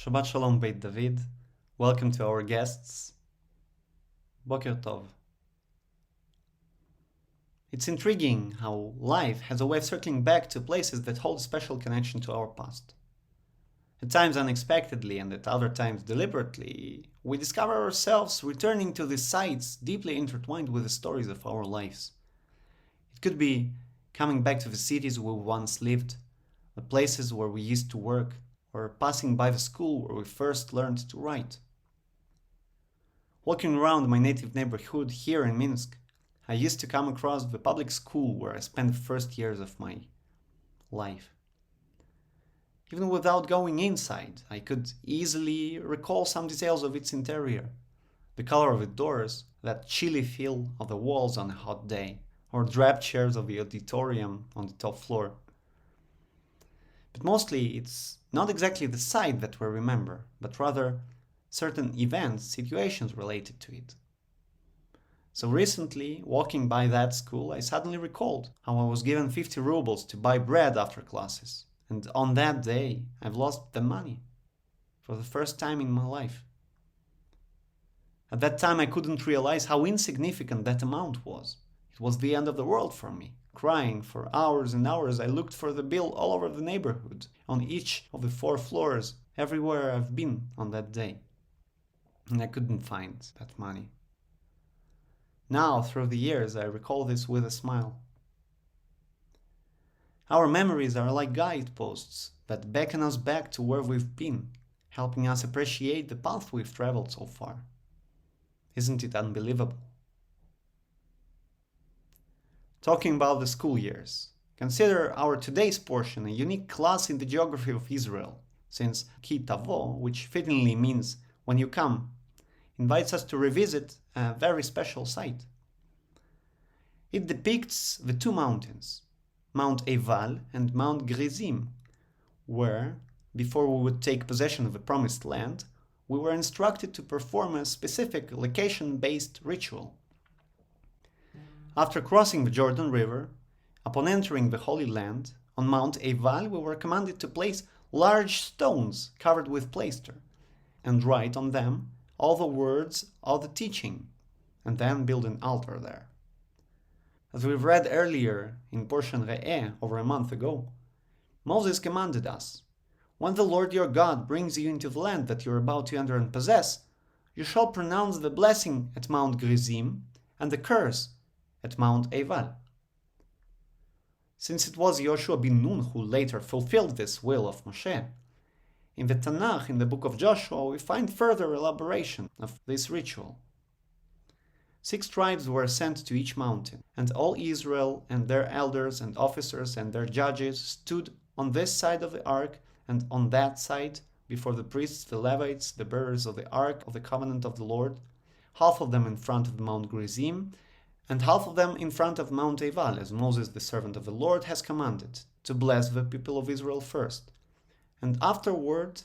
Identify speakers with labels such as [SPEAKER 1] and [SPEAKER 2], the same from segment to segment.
[SPEAKER 1] Shabbat Shalom Beit David. Welcome to our guests. Boker Tov. It's intriguing how life has a way of circling back to places that hold a special connection to our past. At times unexpectedly and at other times deliberately, we discover ourselves returning to these sites deeply intertwined with the stories of our lives. It could be coming back to the cities we once lived, the places where we used to work, or passing by the school where we first learned to write. Walking around my native neighborhood here in Minsk, I used to come across the public school where I spent the first years of my life. Even without going inside, I could easily recall some details of its interior. The color of the doors, that chilly feel of the walls on a hot day, or draped chairs of the auditorium on the top floor. But mostly it's not exactly the site that we remember, but rather certain events, situations related to it. So recently, walking by that school, I suddenly recalled how I was given 50 rubles to buy bread after classes. And on that day, I've lost the money for the first time in my life. At that time, I couldn't realize how insignificant that amount was. It was the end of the world for me. Crying for hours and hours, I looked for the bill all over the neighborhood, on each of the 4 floors, everywhere I've been on that day. And I couldn't find that money. Now, through the years, I recall this with a smile. Our memories are like guideposts that beckon us back to where we've been, helping us appreciate the path we've traveled so far. Isn't it unbelievable? Talking about the school years, consider our today's portion a unique class in the geography of Israel, since Tavo, which fittingly means when you come, invites us to revisit a very special site. It depicts the 2 mountains, Mount Eval and Mount Gerizim, where, before we would take possession of the promised land, we were instructed to perform a specific location-based ritual. After crossing the Jordan River, upon entering the Holy Land, on Mount Eval we were commanded to place large stones covered with plaster, and write on them all the words of the teaching, and then build an altar there. As we've read earlier in portion Re'eh over a month ago, Moses commanded us, "When the Lord your God brings you into the land that you are about to enter and possess, you shall pronounce the blessing at Mount Gerizim and the curse at Mount Eval." Since it was Joshua bin Nun who later fulfilled this will of Moshe, in the Tanakh, in the book of Joshua, we find further elaboration of this ritual. 6 tribes were sent to each mountain, and all Israel and their elders and officers and their judges stood on this side of the ark and on that side before the priests, the Levites, the bearers of the ark of the covenant of the Lord, half of them in front of Mount Gerizim, and half of them in front of Mount Eval, as Moses, the servant of the Lord, has commanded, to bless the people of Israel first. And afterward,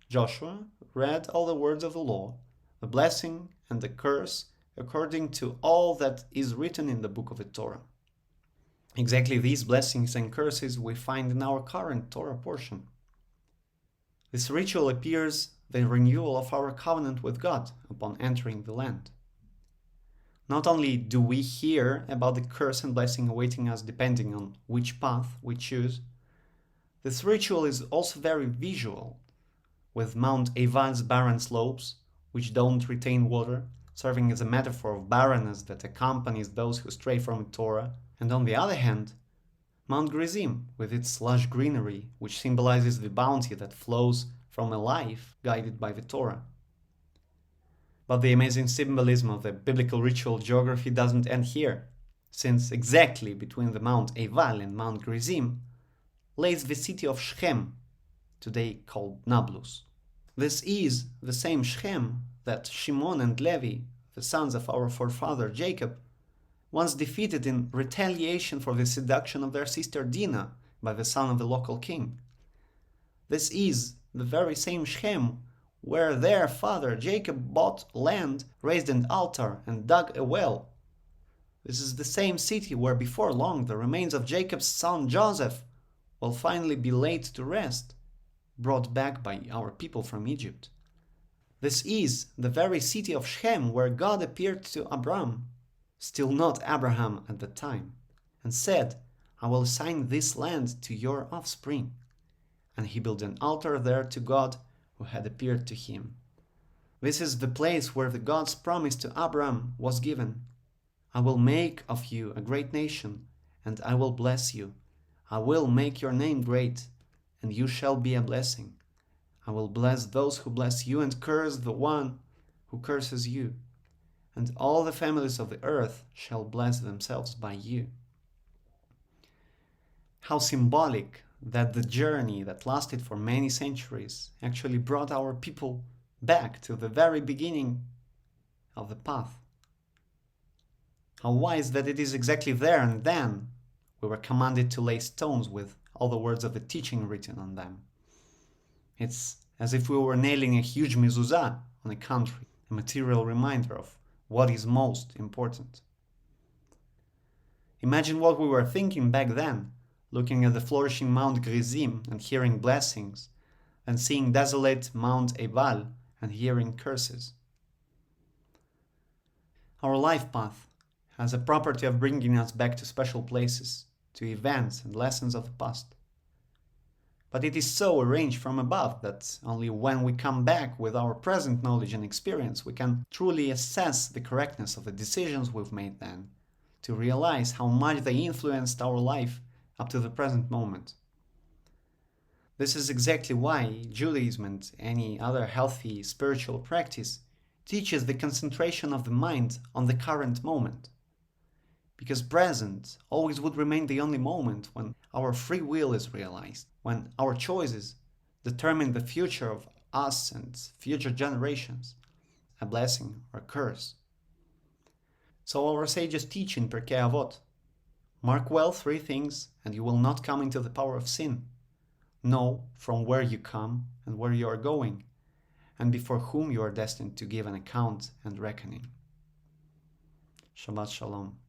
[SPEAKER 1] Joshua read all the words of the law, the blessing and the curse, according to all that is written in the book of the Torah. Exactly these blessings and curses we find in our current Torah portion. This ritual appears the renewal of our covenant with God upon entering the land. Not only do we hear about the curse and blessing awaiting us depending on which path we choose, this ritual is also very visual, with Mount Eval's barren slopes, which don't retain water, serving as a metaphor of barrenness that accompanies those who stray from the Torah, and on the other hand, Mount Gerizim, with its lush greenery, which symbolizes the bounty that flows from a life guided by the Torah. But the amazing symbolism of the biblical ritual geography doesn't end here, since exactly between the Mount Eval and Mount Gerizim lays the city of Shechem, today called Nablus. This is the same Shechem that Shimon and Levi, the sons of our forefather Jacob, once defeated in retaliation for the seduction of their sister Dinah by the son of the local king. This is the very same Shechem where their father Jacob bought land, raised an altar, and dug a well. This is the same city where before long the remains of Jacob's son Joseph will finally be laid to rest. brought back by our people from Egypt. This is the very city of Shem where God appeared to Abram, still not Abraham at the time, and said, I will assign this land to your offspring. And he built an altar there to God who had appeared to him. This is the place where the God's promise to Abram was given. I will make of you a great nation, and I will bless you. I will make your name great, and you shall be a blessing. I will bless those who bless you, and curse the one who curses you. And all the families of the earth shall bless themselves by you. How symbolic that the journey that lasted for many centuries actually brought our people back to the very beginning of the path. How wise that it is exactly there and then we were commanded to lay stones with all the words of the teaching written on them. It's as if we were nailing a huge mezuzah on a country, a material reminder of what is most important. Imagine what we were thinking back then, looking at the flourishing Mount Gerizim and hearing blessings, and seeing desolate Mount Ebal and hearing curses. Our life path has a property of bringing us back to special places, to events and lessons of the past. But it is so arranged from above that only when we come back with our present knowledge and experience we can truly assess the correctness of the decisions we've made then, to realize how much they influenced our life up to the present moment. This is exactly why Judaism and any other healthy spiritual practice teaches the concentration of the mind on the current moment. Because present always would remain the only moment when our free will is realized, when our choices determine the future of us and future generations, a blessing or a curse. So our sages teach in Pirkei Avot, mark well 3 things and you will not come into the power of sin. Know from where you come and where you are going, and before whom you are destined to give an account and reckoning. Shabbat Shalom.